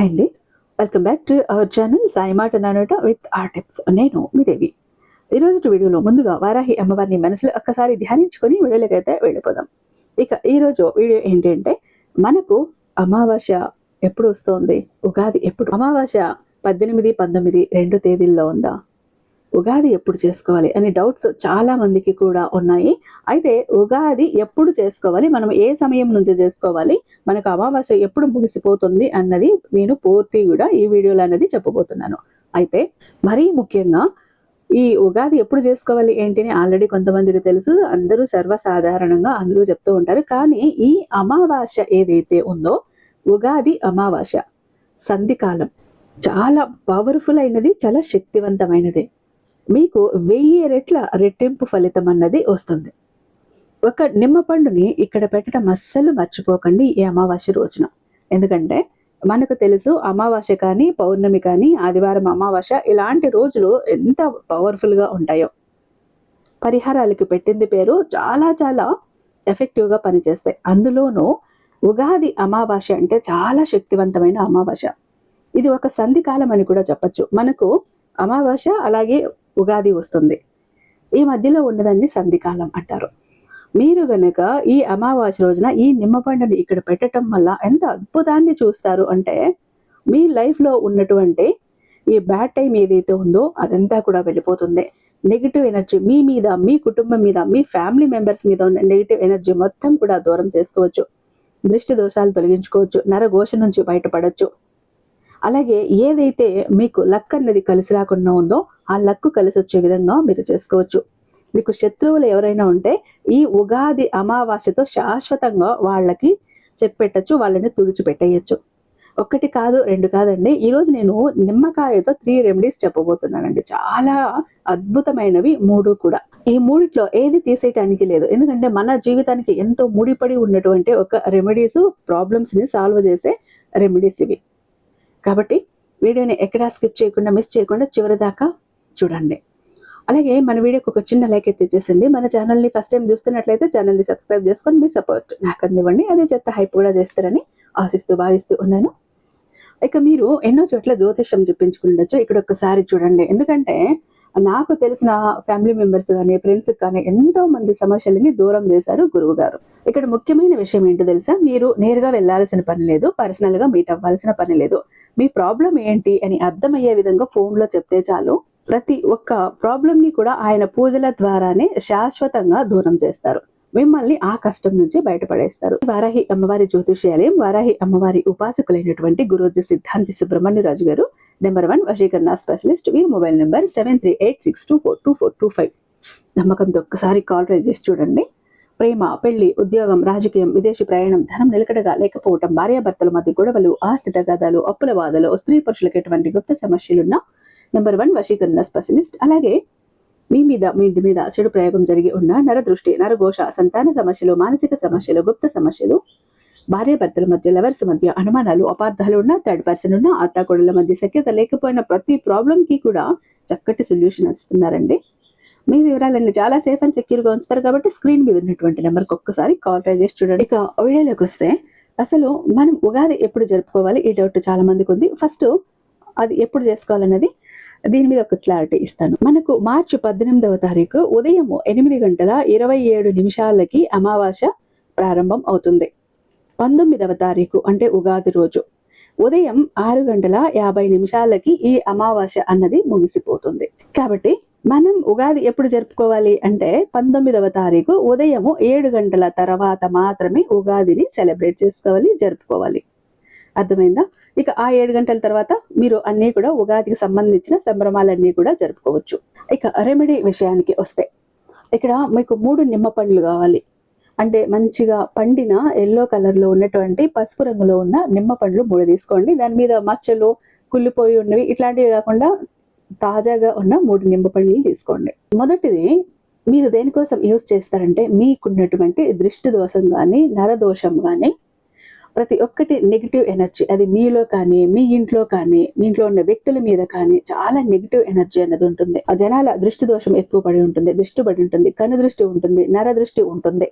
Hi అండి, welcome back to our channel Sai మాట నానోట with are tips. నేను మీ దేవి. ఈరోజు వీడియోలో ముందుగా వారాహి అమ్మవారిని మనసులో ఒక్కసారి ధ్యానించుకొని వీడియోలకైతే వెళ్ళిపోదాం. ఇక ఈరోజు వీడియో ఏంటంటే, మనకు అమావాస్య ఎప్పుడు వస్తుంది, ఉగాది ఎప్పుడు? అమావాస్య 18, 19 2 తేదీల్లో ఉందా? ఉగాది ఎప్పుడు చేసుకోవాలి అనే డౌట్స్ చాలా మందికి కూడా ఉన్నాయి. అయితే ఉగాది ఎప్పుడు చేసుకోవాలి, మనం ఏ సమయం నుంచి చేసుకోవాలి, మనకు అమావాస్య ఎప్పుడు ముగిసిపోతుంది అన్నది నేను పూర్తి కూడా ఈ వీడియోలో అనేది చెప్పబోతున్నాను. అయితే మరీ ముఖ్యంగా ఈ ఉగాది ఎప్పుడు చేసుకోవాలి ఏంటిని ఆల్రెడీ కొంతమందికి తెలుసు, అందరూ సర్వసాధారణంగా అందరూ చెప్తూ ఉంటారు. కానీ ఈ అమావాస్య ఏదైతే ఉందో, ఉగాది అమావాస్య సంధికాలం చాలా పవర్ఫుల్ అయినది, చాలా శక్తివంతమైనది. మీకు 1000 రెట్ల రెట్టింపు ఫలితం అన్నది వస్తుంది. ఒక నిమ్మ పండుని ఇక్కడ పెట్టడం అస్సలు మర్చిపోకండి ఈ అమావాస్య రోజున. ఎందుకంటే మనకు తెలుసు, అమావాస్య కానీ పౌర్ణమి కానీ ఆదివారం అమావాస్య ఇలాంటి రోజులు ఎంత పవర్ఫుల్గా ఉంటాయో. పరిహారాలకి పెట్టింది పేరు చాలా చాలా ఎఫెక్టివ్గా పనిచేస్తాయి. అందులోనూ ఉగాది అమావాస్య అంటే చాలా శక్తివంతమైన అమావాస్య. ఇది ఒక సంధికాలం అని కూడా చెప్పచ్చు. మనకు అమావాస్య అలాగే ఉగాది వస్తుంది, ఈ మధ్యలో ఉన్నదాన్ని సంధికాలం అంటారు. మీరు గనక ఈ అమావాస్య రోజున ఈ నిమ్మపండుని ఇక్కడ పెట్టడం వల్ల ఎంత అద్భుతాన్ని చూస్తారు అంటే, మీ లైఫ్లో ఉన్నటువంటి ఈ బ్యాడ్ టైం ఏదైతే ఉందో అదంతా కూడా వెళ్ళిపోతుంది. నెగిటివ్ ఎనర్జీ మీ మీద, మీ కుటుంబం మీద, మీ ఫ్యామిలీ మెంబర్స్ మీద ఉన్న నెగిటివ్ ఎనర్జీ మొత్తం కూడా దూరం చేసుకోవచ్చు. దృష్టి దోషాలు తొలగించుకోవచ్చు, నరఘోష నుంచి బయటపడవచ్చు. అలాగే ఏదైతే మీకు లక్ అన్నది కలిసి రాకుండా ఉందో ఆ లక్కు కలిసి వచ్చే విధంగా మీరు చేసుకోవచ్చు. మీకు శత్రువులు ఎవరైనా ఉంటే ఈ ఉగాది అమావాస్యతో శాశ్వతంగా వాళ్ళకి చెక్ పెట్టచ్చు, వాళ్ళని తుడిచిపెట్టేయచ్చు. 1 కాదు 2 కాదండి, ఈరోజు నేను నిమ్మకాయతో 3 రెమెడీస్ చెప్పబోతున్నానండి. చాలా అద్భుతమైనవి 3 కూడా. ఈ 3లో ఏది తీసేయటానికి లేదు. ఎందుకంటే మన జీవితానికి ఎంతో ముడిపడి ఉన్నటువంటి ఒక రెమెడీస్, ప్రాబ్లమ్స్ ని సాల్వ్ చేసే రెమెడీస్ ఇవి. కాబట్టి వీడియోని ఎక్కడా స్కిప్ చేయకుండా, మిస్ చేయకుండా చివరి దాకా చూడండి. అలాగే మన వీడియోకి ఒక చిన్న లైక్ అయితే ఇచ్చేసండి. మన ఛానల్ని ఫస్ట్ టైం చూస్తున్నట్లయితే ఛానల్ని సబ్స్క్రైబ్ చేసుకొని మీ సపోర్ట్ నాకు అందివ్వండి. అదే చెత్త హైప్ కూడా చేస్తారని ఆశిస్తూ భావిస్తూ ఉన్నాను. ఇక మీరు ఎన్నో చోట్ల జ్యోతిష్యం చెప్పించుకుండొచ్చు, ఇక్కడ ఒక్కసారి చూడండి. ఎందుకంటే నాకు తెలిసిన ఫ్యామిలీ మెంబర్స్ కానీ, ఫ్రెండ్స్ కానీ ఎంతో మంది సమస్యలని దూరం చేశారు గురువు గారు. ఇక్కడ ముఖ్యమైన విషయం ఏంటో తెలుసా, మీరు నేరుగా వెళ్లాల్సిన పని లేదు, పర్సనల్ గా మీట్ అవ్వాల్సిన పని లేదు. మీ ప్రాబ్లం ఏంటి అని అర్థమయ్యే విధంగా ఫోన్లో చెప్తే చాలు. ప్రతి ఒక్క ప్రాబ్లం ని కూడా ఆయన పూజల ద్వారానే శాశ్వతంగా దూరం చేస్తారు. మిమ్మల్ని ఆ కష్టం నుంచి బయటపడేస్తారు. వారాహి అమ్మవారి జ్యోతిష్యాలయం, వారాహి అమ్మవారి ఉపాసకులైనటువంటి గురూజీ సిద్ధాంతి సుబ్రహ్మణ్యరాజు గారు నెంబర్ 1 వశీకరణ స్పెషలిస్ట్. వీరి మొబైల్ నెంబర్ 7386242425. నమ్మకంతో ఒక్కసారి కాల్ ట్రై చేసి చూడండి. ప్రేమ, పెళ్లి, ఉద్యోగం, రాజకీయం, విదేశీ ప్రయాణం, ధనం నిలకడగా లేకపోవటం, భార్యాభర్తల మధ్య గొడవలు, ఆస్తి తగాదాలు, అప్పుల బాధలు, స్త్రీ పురుషులకు ఎటువంటి గుప్త సమస్యలున్నా నెంబర్ 1 వశీకరణ స్పెషలిస్ట్. అలాగే మీ ఇంటి మీద చెడు ప్రయోగం జరిగి ఉన్న నరదృష్టి, నరఘోష, సంతాన సమస్యలు, మానసిక సమస్యలు, గుప్త సమస్యలు, భార్యాభర్తల మధ్య, లవర్స్ మధ్య అనుమానాలు, అపార్థాలు ఉన్న, థర్డ్ పర్సన్ ఉన్న, అత్తాకోడల మధ్య సఖ్యత లేకపోయిన ప్రతి ప్రాబ్లం కి కూడా చక్కటి సొల్యూషన్ ఇస్తున్నారండి. మీ వివరాలన్నీ చాలా సేఫ్ అండ్ సెక్యూర్ గా ఉంచుతారు. కాబట్టి స్క్రీన్ మీద ఉన్నటువంటి నెంబర్కి ఒక్కసారి కాల్ ట్రై చేసి చూడండి. ఇక వీడియోలోకి వస్తే, అసలు మనం ఉగాది ఎప్పుడు జరుపుకోవాలి, ఈ డౌట్ చాలా మందికి ఉంది. ఫస్ట్ అది ఎప్పుడు చేసుకోవాలన్నది దీని మీద ఒక క్లారిటీ ఇస్తాను. మనకు మార్చి 18వ తారీఖు ఉదయం 8:27 అమావాస్య ప్రారంభం అవుతుంది. 19వ తారీఖు అంటే ఉగాది రోజు ఉదయం 6:50 ఈ అమావాస్య అన్నది ముగిసిపోతుంది. కాబట్టి మనం ఉగాది ఎప్పుడు జరుపుకోవాలి అంటే 19వ తారీఖు ఉదయం 7 గంటల తర్వాత మాత్రమే ఉగాదిని సెలబ్రేట్ చేసుకోవాలి, జరుపుకోవాలి. అర్థమైందా? ఇక ఆ 7 గంటల తర్వాత మీరు అన్నీ కూడా ఉగాదికి సంబంధించిన సంభ్రమాలన్నీ కూడా జరుపుకోవచ్చు. ఇక రెమెడీ విషయానికి వస్తే, ఇక్కడ మీకు 3 నిమ్మ పండ్లు కావాలి. అంటే మంచిగా పండిన ఎల్లో కలర్లో ఉన్నటువంటి పసుపు రంగులో ఉన్న నిమ్మ పండ్లు 3 తీసుకోండి. దాని మీద మచ్చలు, కుళ్ళిపోయి ఉన్నవి ఇట్లాంటివి కాకుండా తాజాగా ఉన్న 3 నిమ్మ పండ్లు తీసుకోండి. మొదటిది మీరు దేనికోసం యూజ్ చేస్తారంటే, మీకున్నటువంటి దృష్టి దోషం కానీ, నరదోషం కానీ, ప్రతి ఒక్కటి నెగిటివ్ ఎనర్జీ, అది మీలో కానీ, మీ ఇంట్లో కానీ, మీ ఇంట్లో ఉన్న వ్యక్తుల మీద కానీ చాలా నెగిటివ్ ఎనర్జీ అనేది ఉంటుంది. ఆ జనాల దృష్టి దోషం ఎక్కువ పడి ఉంటుంది, దృష్టి పడి ఉంటుంది, కను దృష్టి ఉంటుంది, నర దృష్టి ఉంటుంది.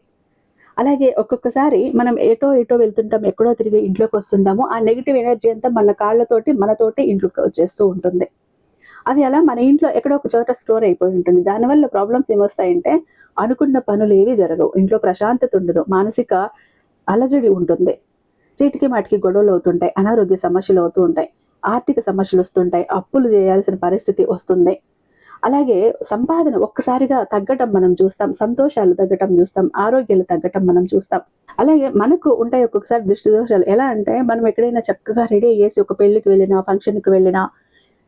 అలాగే ఒక్కొక్కసారి మనం ఎటో ఎటో వెళ్తుంటాం, ఎక్కడో తిరిగి ఇంట్లోకి వస్తుంటాము. ఆ నెగిటివ్ ఎనర్జీ అంతా మన కాళ్ళతోటి మనతోటి ఇంట్లోకి వచ్చేస్తూ ఉంటుంది. అది అలా మన ఇంట్లో ఎక్కడో ఒక చోట స్టోర్ అయిపోయి ఉంటుంది. దానివల్ల ప్రాబ్లమ్స్ ఏమొస్తాయంటే అనుకున్న పనులు ఏవి జరగవు, ఇంట్లో ప్రశాంతత ఉండదు, మానసిక అలజడి ఉంటుంది, చీటికి మాటికి గొడవలు అవుతుంటాయి, అనారోగ్య సమస్యలు అవుతూ ఉంటాయి, ఆర్థిక సమస్యలు వస్తుంటాయి, అప్పులు చేయాల్సిన పరిస్థితి వస్తుంది. అలాగే సంపాదన ఒక్కసారిగా తగ్గటం మనం చూస్తాం, సంతోషాలు తగ్గటం చూస్తాం, ఆరోగ్యాలు తగ్గటం మనం చూస్తాం. అలాగే మనకు ఉంటాయి ఒక్కొక్కసారి దృష్టి దోషాలు. ఎలా అంటే మనం ఎక్కడైనా చక్కగా రెడీ అయ్యేసి ఒక పెళ్లికి వెళ్ళినా, ఫంక్షన్కి వెళ్ళినా,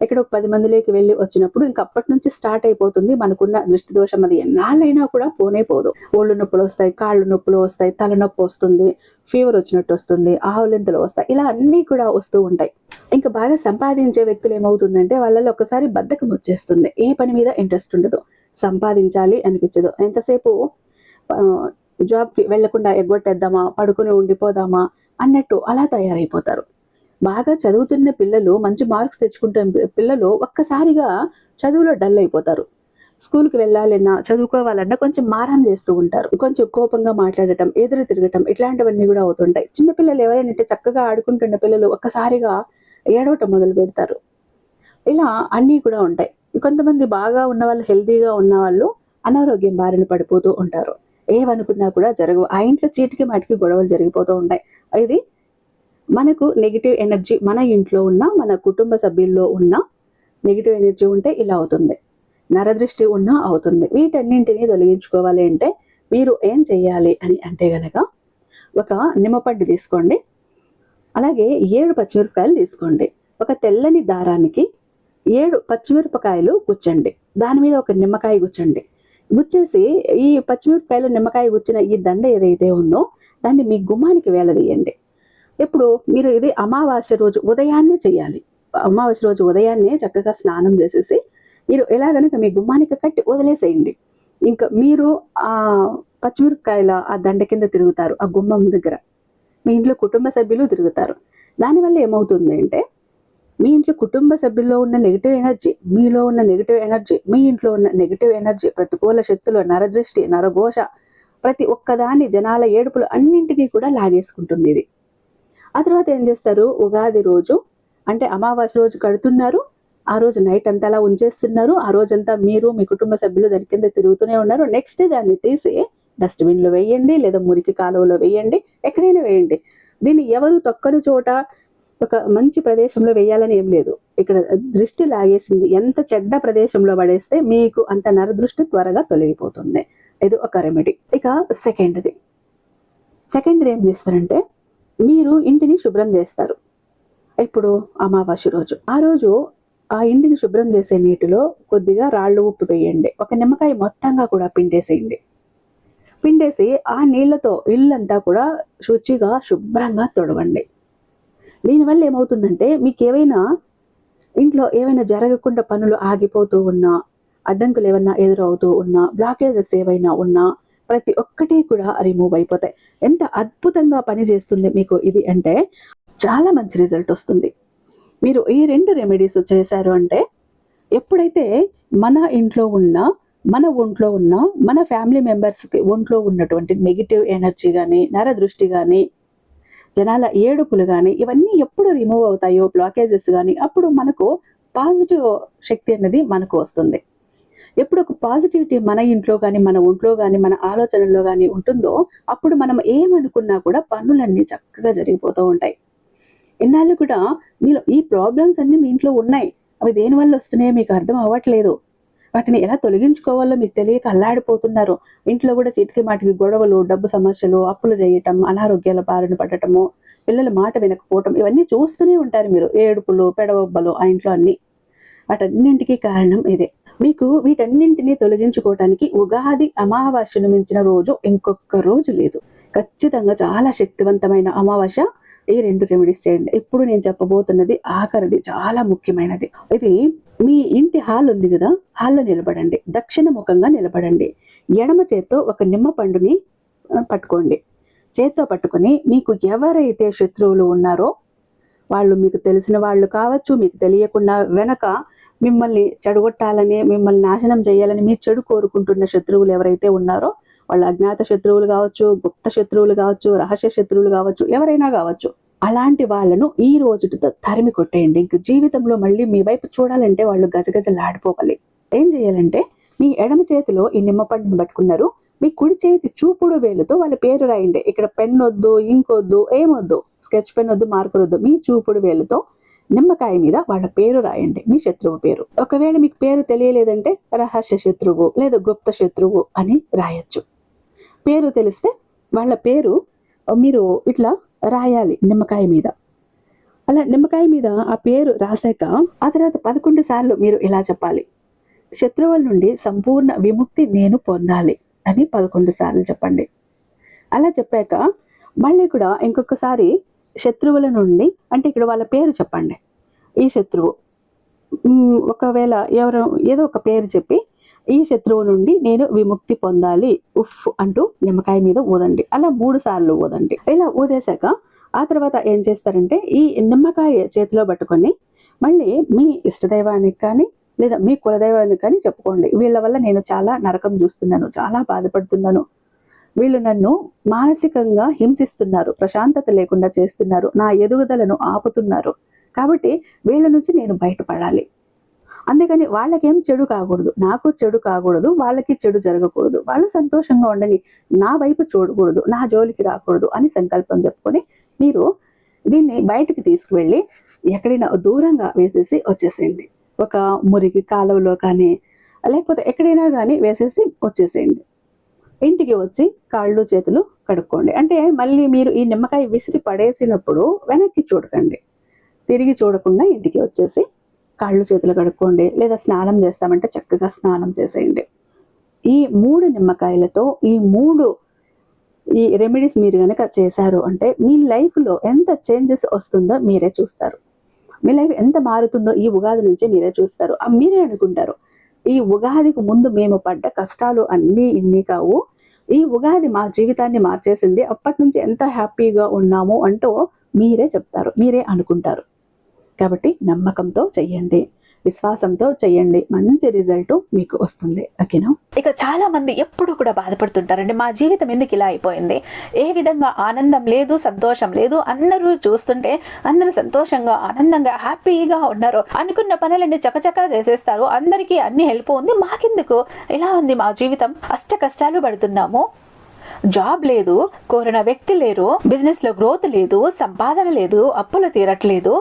ఇక్కడ ఒక 10 మందిలోకి వెళ్ళి వచ్చినప్పుడు ఇంక అప్పటి నుంచి స్టార్ట్ అయిపోతుంది మనకున్న దృష్టి దోషం. అది ఎన్నాళ్ళైనా కూడా పోనే పోదు. ఒళ్ళు నొప్పులు వస్తాయి, కాళ్ళు నొప్పులు వస్తాయి, తలనొప్పి వస్తుంది, ఫీవర్ వచ్చినట్టు వస్తుంది, ఆవులింతలు వస్తాయి, ఇలా అన్నీ కూడా వస్తూ ఉంటాయి. ఇంకా బాగా సంపాదించే వ్యక్తులు ఏమవుతుందంటే వాళ్ళలో ఒకసారి బద్ధకం వచ్చేస్తుంది, ఏ పని మీద ఇంట్రెస్ట్ ఉండదు, సంపాదించాలి అనిపించదు. ఎంతసేపు జాబ్కి వెళ్లకుండా ఎగ్గొట్టేద్దామా, పడుకుని ఉండిపోదామా అన్నట్టు అలా తయారైపోతారు. బాగా చదువుతున్న పిల్లలు, మంచి మార్క్స్ తెచ్చుకుంటున్న పిల్లలు ఒక్కసారిగా చదువులో డల్ అయిపోతారు. స్కూల్కి వెళ్ళాలన్నా, చదువుకోవాలన్నా కొంచెం మారం చేస్తూ ఉంటారు, కొంచెం కోపంగా మాట్లాడటం, ఎదురు తిరగటం, ఇట్లాంటివన్నీ కూడా అవుతుంటాయి. చిన్నపిల్లలు ఎవరైనా చక్కగా ఆడుకుంటున్న పిల్లలు ఒక్కసారిగా ఏడవటం మొదలు పెడతారు. ఇలా అన్నీ కూడా ఉంటాయి. కొంతమంది బాగా ఉన్న వాళ్ళు, హెల్తీగా ఉన్న వాళ్ళు అనారోగ్యం బారిన పడిపోతూ ఉంటారు. ఏమనుకున్నా కూడా జరగవు. ఆ ఇంట్లో చీటికి మాటికి గొడవలు జరిగిపోతూ ఉంటాయి. ఇది మనకు నెగిటివ్ ఎనర్జీ మన ఇంట్లో ఉన్న, మన కుటుంబ సభ్యుల్లో ఉన్న నెగిటివ్ ఎనర్జీ ఉంటే ఇలా అవుతుంది. నరదృష్టి ఉన్నా అవుతుంది. వీటన్నింటినీ తొలగించుకోవాలి అంటే మీరు ఏం చెయ్యాలి అని అంటే గనక, ఒక నిమ్మపండు తీసుకోండి, అలాగే 7 పచ్చిమిరపకాయలు తీసుకోండి. ఒక తెల్లని దారానికి 7 పచ్చిమిరపకాయలు గుచ్చండి, దాని మీద ఒక నిమ్మకాయ గుచ్చండి. గుచ్చేసి ఈ పచ్చిమిరపకాయలు, నిమ్మకాయ గుచ్చిన ఈ దండ ఏదైతే ఉందో దాన్ని మీ గుమ్మానికి వేలదీయండి. ఇప్పుడు మీరు ఇది అమావాస్య రోజు ఉదయాన్నే చేయాలి. అమావాస్య రోజు ఉదయాన్నే చక్కగా స్నానం చేసేసి మీరు ఎలా గనుక మీ గుమ్మానికి కట్టి వదిలేసేయండి. ఇంకా మీరు ఆ పచ్చిమిరపకాయల ఆ దండ కింద తిరుగుతారు, ఆ గుమ్మం దగ్గర మీ ఇంట్లో కుటుంబ సభ్యులు తిరుగుతారు. దానివల్ల ఏమవుతుంది అంటే మీ ఇంట్లో కుటుంబ సభ్యుల్లో ఉన్న నెగిటివ్ ఎనర్జీ, మీలో ఉన్న నెగిటివ్ ఎనర్జీ, మీ ఇంట్లో ఉన్న నెగిటివ్ ఎనర్జీ, ప్రతికూల శక్తులు, నరదృష్టి, నరఘోష, ప్రతి ఒక్కదాన్ని, జనాల ఏడుపులు అన్నింటినీ కూడా లాగేసుకుంటుంది ఇది. ఆ తర్వాత ఏం చేస్తారు, ఉగాది రోజు అంటే అమావాస్య రోజు కడుతున్నారు, ఆ రోజు నైట్ అంతా అలా ఉంచేస్తున్నారు, ఆ రోజంతా మీరు మీ కుటుంబ సభ్యులు దాని కింద తిరుగుతూనే ఉన్నారు. నెక్స్ట్ డే దాన్ని తీసి డస్ట్బిన్లో వేయండి, లేదా మురికి కాలువలో వేయండి, ఎక్కడైనా వేయండి. దీన్ని ఎవరు తొక్కని చోట ఒక మంచి ప్రదేశంలో వేయాలని ఏం లేదు. ఇక్కడ దృష్టి లాగేసింది, ఎంత చెడ్డ ప్రదేశంలో పడేస్తే మీకు అంత నరదృష్టి త్వరగా తొలగిపోతుంది. ఇది ఒక రెమెడీ. ఇక సెకండ్ది ఏం చేస్తారంటే, మీరు ఇంటిని శుభ్రం చేస్తారు. ఇప్పుడు అమావాస్య రోజు, ఆ రోజు ఆ ఇంటిని శుభ్రం చేసే నీటిలో కొద్దిగా రాళ్ళు ఉప్పు వేయండి, ఒక నిమ్మకాయ మొత్తంగా కూడా పిండేసి ఆ నీళ్లతో ఇల్లంతా కూడా శుచిగా శుభ్రంగా తొడవండి. దీనివల్ల ఏమవుతుందంటే మీకు ఇంట్లో ఏవైనా జరగకుండా పనులు ఆగిపోతూ ఉన్నా, అడ్డంకులు ఏమైనా ఎదురవుతూ ఉన్నా, బ్లాకేజెస్ ఏవైనా ఉన్నా ప్రతి ఒక్కటి కూడా రిమూవ్ అయిపోతాయి. ఎంత అద్భుతంగా పనిచేస్తుంది మీకు ఇది అంటే చాలా మంచి రిజల్ట్ వస్తుంది. మీరు ఈ 2 రెమెడీస్ చేశారు అంటే ఎప్పుడైతే మన ఇంట్లో ఉన్న, మన ఒంట్లో ఉన్న, మన ఫ్యామిలీ మెంబర్స్కి ఒంట్లో ఉన్నటువంటి నెగిటివ్ ఎనర్జీ కానీ, నరదృష్టి కానీ, జనాల ఏడుపులు కానీ ఇవన్నీ ఎప్పుడు రిమూవ్ అవుతాయో, బ్లాకేజెస్ కానీ, అప్పుడు మనకు పాజిటివ్ శక్తి అనేది మనకు వస్తుంది. ఎప్పుడు ఒక పాజిటివిటీ మన ఇంట్లో కానీ, మన ఒంట్లో కానీ, మన ఆలోచనల్లో కానీ ఉంటుందో అప్పుడు మనం ఏమనుకున్నా కూడా పనులన్నీ చక్కగా జరిగిపోతూ ఉంటాయి. ఇన్నాళ్ళు కూడా మీలో ఈ ప్రాబ్లమ్స్ అన్నీ మీ ఇంట్లో ఉన్నాయి, అవి దేనివల్ల వస్తున్నాయో మీకు అర్థం అవ్వట్లేదు, వాటిని ఎలా తొలగించుకోవాలో మీకు తెలియక అల్లాడిపోతున్నారు. ఇంట్లో కూడా చీటికి మాటికి గొడవలు, డబ్బు సమస్యలు, అప్పులు చేయటం, అనారోగ్యాల బారిన పడటము, పిల్లల మాట వినకపోవటం, ఇవన్నీ చూస్తూనే ఉంటారు మీరు. ఏడుపులు, పెడవబ్బలు ఆ ఇంట్లో అన్నీ. వాటన్నింటికీ కారణం ఇదే. మీకు వీటన్నింటినీ తొలగించుకోవటానికి ఉగాది అమావాస్యను మించిన రోజు ఇంకొక రోజు లేదు. ఖచ్చితంగా చాలా శక్తివంతమైన అమావాస్య. ఈ 2 రెమెడీస్ చేయండి. ఇప్పుడు నేను చెప్పబోతున్నది ఆఖరిది, చాలా ముఖ్యమైనది. ఇది మీ ఇంటి హాల్ ఉంది కదా, హాల్లో నిలబడండి, దక్షిణ ముఖంగా నిలబడండి. ఎడమ చేత్తో ఒక నిమ్మ పండుని పట్టుకోండి. చేత్తో పట్టుకొని మీకు ఎవరైతే శత్రువులు ఉన్నారో వాళ్ళు, మీకు తెలిసిన వాళ్ళు కావచ్చు, మీకు తెలియకుండా వెనక మిమ్మల్ని చెడగొట్టాలని, మిమ్మల్ని నాశనం చేయాలని, మీ చెడు కోరుకుంటున్న శత్రువులు ఎవరైతే ఉన్నారో వాళ్ళ అజ్ఞాత శత్రువులు కావచ్చు, గుప్త శత్రువులు కావచ్చు, రహస్య శత్రువులు కావచ్చు, ఎవరైనా కావచ్చు. అలాంటి వాళ్ళను ఈ రోజుతో తరిమి కొట్టేయండి. ఇంక జీవితంలో మళ్ళీ మీ వైపు చూడాలంటే వాళ్ళు గజగజలాడిపోవాలి. ఏం చేయాలంటే మీ ఎడమ చేతిలో ఈ నిమ్మ పండును పట్టుకున్నారు, మీ కుడి చేతి చూపుడు వేలుతో వాళ్ళ పేరు రాయండి. ఇక్కడ పెన్ వద్దు, ఇంక్ వద్దు, ఏమొద్దు, స్కెచ్ పెన్ వద్దు, మార్కర్ వద్దు. మీ చూపుడు వేలుతో నిమ్మకాయ మీద వాళ్ళ పేరు రాయండి, మీ శత్రువు పేరు. ఒకవేళ మీకు పేరు తెలియలేదంటే రహస్య శత్రువు లేదా గుప్త శత్రువు అని రాయొచ్చు. పేరు తెలిస్తే వాళ్ళ పేరు మీరు ఇట్లా రాయాలి నిమ్మకాయ మీద. అలా నిమ్మకాయ మీద ఆ పేరు రాశాక ఆ తర్వాత 11 సార్లు మీరు ఇలా చెప్పాలి, శత్రువుల నుండి సంపూర్ణ విముక్తి నేను పొందాలి అని 11 సార్లు చెప్పండి. అలా చెప్పాక మళ్ళీ కూడా ఇంకొకసారి శత్రువుల నుండి, అంటే ఇక్కడ వాళ్ళ పేరు చెప్పండి. ఈ శత్రువు ఒకవేళ ఎవరు ఏదో ఒక పేరు చెప్పి ఈ శత్రువు నుండి నేను విముక్తి పొందాలి ఉఫ్ అంటూ నిమ్మకాయ మీద ఊదండి. అలా 3 సార్లు ఊదండి. ఇలా ఊదేశాక ఆ తర్వాత ఏం చేస్తారంటే ఈ నిమ్మకాయ చేతిలో పట్టుకొని మళ్ళీ మీ ఇష్టదైవానికి కానీ లేదా మీ కులదైవానికి కానీ చెప్పుకోండి, వీళ్ళ వల్ల నేను చాలా నరకం చూస్తున్నాను, చాలా బాధపడుతున్నాను, వీళ్ళు నన్ను మానసికంగా హింసిస్తున్నారు, ప్రశాంతత లేకుండా చేస్తున్నారు, నా ఎదుగుదలను ఆపుతున్నారు, కాబట్టి వీళ్ళ నుంచి నేను బయటపడాలి. అందుకని వాళ్ళకేం చెడు కాకూడదు, నాకు చెడు కాకూడదు, వాళ్ళకి చెడు జరగకూడదు, వాళ్ళు సంతోషంగా ఉండని, నా వైపు చూడకూడదు, నా జోలికి రాకూడదు అని సంకల్పం చెప్పుకొని మీరు దీన్ని బయటికి తీసుకువెళ్ళి ఎక్కడైనా దూరంగా వేసేసి వచ్చేసేయండి. ఒక మురికి కాలువలో కానీ లేకపోతే ఎక్కడైనా కానీ వేసేసి వచ్చేసేయండి. ఇంటికి వచ్చి కాళ్ళు చేతులు కడుక్కోండి. అంటే మళ్ళీ మీరు ఈ నిమ్మకాయ విసిరి పడేసినప్పుడు వెనక్కి చూడకండి, తిరిగి చూడకుండా ఇంటికి వచ్చేసి కాళ్ళు చేతులు కడుక్కోండి. లేదా స్నానం చేస్తామంటే చక్కగా స్నానం చేసేయండి. ఈ 3 నిమ్మకాయలతో ఈ రెమెడీస్ మీరు కనుక చేశారు అంటే మీ లైఫ్లో ఎంత చేంజెస్ వస్తుందో మీరే చూస్తారు. మీ లైఫ్ ఎంత మారుతుందో ఈ ఉగాది నుంచి మీరే చూస్తారు. మీరే అనుకుంటారు, ఈ ఉగాదికి ముందు మేము పడ్డ కష్టాలు అన్నీ ఇన్ని కావు, ఈ ఉగాది మా జీవితాన్ని మార్చేసింది, అప్పటి నుంచి ఎంత హ్యాపీగా ఉన్నాము అంటూ మీరే చెప్తారు, మీరే అనుకుంటారు. కాబట్టి నమ్మకంతో చెయ్యండి, విశ్వాసంతో చెయ్యండి, మంచి రిజల్ట్ మీకు వస్తుంది. ఓకేనా? ఇక చాలా మంది ఎప్పుడు కూడా బాధపడుతుంటారండి, మా జీవితం ఎందుకు ఇలా అయిపోయింది, ఏ విధంగా ఆనందం లేదు, సంతోషం లేదు, అందరూ చూస్తుంటే అందరూ సంతోషంగా ఆనందంగా హ్యాపీగా ఉన్నారు, అనుకున్న పనులన్నీ చకచకా చేసేస్తారు, అందరికీ అన్ని హెల్ప్ ఉంది, మాకెందుకు ఇలా ఉంది మా జీవితం, అష్ట కష్టాలు పడుతున్నాము, జాబ్ లేదు, కోరిన వ్యక్తి లేరు, బిజినెస్ లో గ్రోత్ లేదు, సంపాదన లేదు, అప్పులు తీరట్లేదు,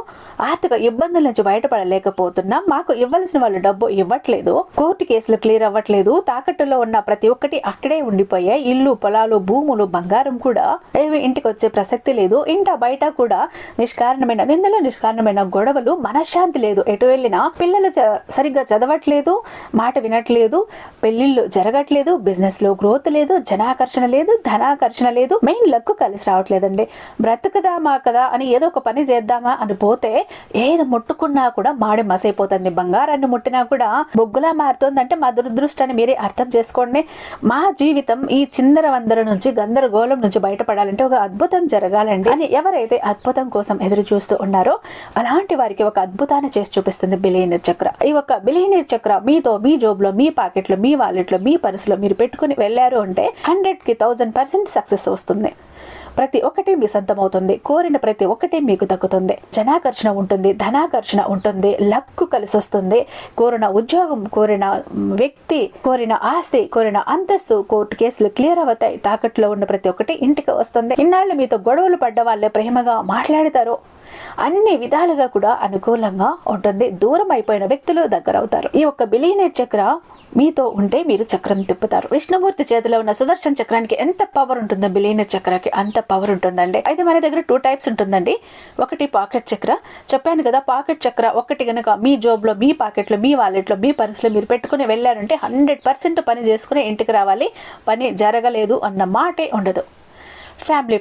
ఆర్థిక ఇబ్బందుల నుంచి బయటపడలేకపోతున్నాం, మాకు ఇవ్వాల్సిన వాళ్ళు డబ్బు ఇవ్వట్లేదు, కోర్టు కేసులు క్లియర్ అవ్వట్లేదు, తాకట్టులో ఉన్న ప్రతి ఒక్కటి అక్కడే ఉండిపోయాయి, ఇల్లు, పొలాలు, భూములు, బంగారం కూడా ఏవి ఇంటికి వచ్చే ప్రసక్తి లేదు, ఇంట బయట కూడా నిష్కారణమైన నిందలు, నిష్కారణమైన గొడవలు, మనశ్శాంతి లేదు, ఎటు వెళ్ళినా పిల్లలు సరిగ్గా చదవట్లేదు, మాట వినట్లేదు, పెళ్లిళ్ళు జరగట్లేదు, బిజినెస్ లో గ్రోత్ లేదు, జనాకర్షణ లేదు, ధనాకర్షణ లేదు, మెయిన్ లక్ కలిసి రావట్లేదండి. బ్రతుకుదామా కదా అని ఏదో ఒక పని చేద్దామా అని పోతే ఏది ముట్టుకున్నా కూడా మాడి మసైపోతుంది, బంగారాన్ని ముట్టినా కూడా బొగ్గులా మారుతుందంటే మా దురదృష్టాన్ని మీరే అర్థం చేసుకోండి. మా జీవితం ఈ చిందర వందర నుంచి, గందరగోళం నుంచి బయటపడాలంటే ఒక అద్భుతం జరగాలండి అని ఎవరైతే అద్భుతం కోసం ఎదురు చూస్తూ ఉన్నారో అలాంటి వారికి ఒక అద్భుతాన్ని చేసి చూపిస్తుంది బిలియనీర్ చక్ర. ఈ ఒక బిలియనీర్ చక్ర మీతో, మీ జోబులో, మీ పాకెట్లో, మీ వాలెట్లో, మీ పర్సులో మీరు పెట్టుకుని వెళ్ళారు అంటే 100కి 1000% సక్సెస్ వస్తుంది. ప్రతి ఒక్కటి మీ సొంతమవుతుంది, కోరిన ప్రతి ఒక్కటి మీకు దక్కుతుంది, జనాకర్షణ ఉంటుంది, ధనాకర్షణ ఉంటుంది, లక్కు కలిసి వస్తుంది, కోరిన ఉద్యోగం, కోరిన వ్యక్తి, కోరిన ఆస్తి, కోరిన అంతస్తు, కోర్టు కేసులు క్లియర్ అవుతాయి, తాకట్లో ఉన్న ప్రతి ఒక్కటి ఇంటికి వస్తుంది. ఇన్నాళ్ళు మీతో గొడవలు పడ్డ వాళ్ళే ప్రేమగా మాట్లాడతారు, అన్ని విధాలుగా కూడా అనుకూలంగా ఉంటుంది, దూరం అయిపోయిన వ్యక్తులు దగ్గర అవుతారు. ఈ ఒక్క బిలియనీర్ చక్ర మీతో ఉంటే మీరు చక్రం తిప్పుతారు. విష్ణుమూర్తి చేతిలో ఉన్న సుదర్శన చక్రానికి ఎంత పవర్ ఉంటుందో బిలియనీర్ చక్రానికి అంత పవర్ ఉంటుందండి. అయితే మన దగ్గర 2 టైప్స్ ఉంటుందండి. ఒకటి పాకెట్ చక్ర, చెప్పాను కదా, పాకెట్ చక్ర ఒకటి కనుక మీ జోబులో, మీ పాకెట్లో, మీ వాలెట్లో, మీ పర్సులో మీరు పెట్టుకుని వెళ్ళారంటే 100% పని చేసుకుని ఇంటికి రావాలి, పని జరగలేదు అన్న మాటే ఉండదు. ఫ్యామిలీ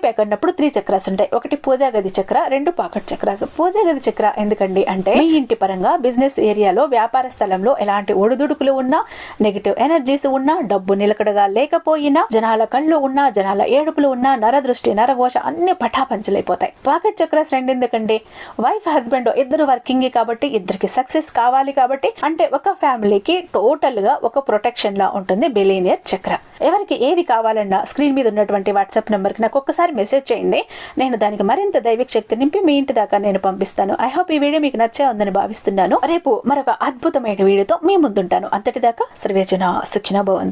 ప్యాక్ అన్నప్పుడు 3 చక్రాస్ ఉంటాయి. ఒకటి పూజా గది చక్ర, 2 పాకెట్ చక్రాస్. పూజా గది చక్ర ఎందుకండి అంటే మీ ఇంటి పరంగా బిజినెస్ ఏరియాలో వ్యాపార స్థలంలో ఎలాంటి ఒడిదుడుకులు ఉన్నా, నెగిటివ్ ఎనర్జీస్ ఉన్నా, డబ్బు నిలకడగా లేకపోయినా, జనాల కళ్ళు ఉన్నా, జనాల ఏడుపులు ఉన్నా, నరదృష్టి నరఘోష అన్ని పటాపంచలైపోతాయి. పాకెట్ చక్రాస్ 2 ఎందుకండి, వైఫ్ హస్బెండ్ ఇద్దరు వర్కింగ్ కాబట్టి ఇద్దరికి సక్సెస్ కావాలి కాబట్టి, అంటే ఒక ఫ్యామిలీకి టోటల్ గా ఒక ప్రొటెక్షన్ లా ఉంటుంది బిలీనియర్ చక్ర. ఎవరికి ఏది కావాలన్నా స్క్రీన్ మీద ఉన్నటువంటి వాట్సాప్ నెంబర్ కి నాకు ఒక్కసారి మెసేజ్ చేయండి. నేను దానికి మరింత దైవిక శక్తి నింపి మీ ఇంటి దాకా నేను పంపిస్తాను. ఐ హోప్ ఈ వీడియో మీకు నచ్చే ఉందని భావిస్తున్నాను. రేపు మరొక అద్భుతమైన వీడియోతో మీ ముందుంటాను. అంతటిదాకా సర్వేజన సుఖినో భవంతు.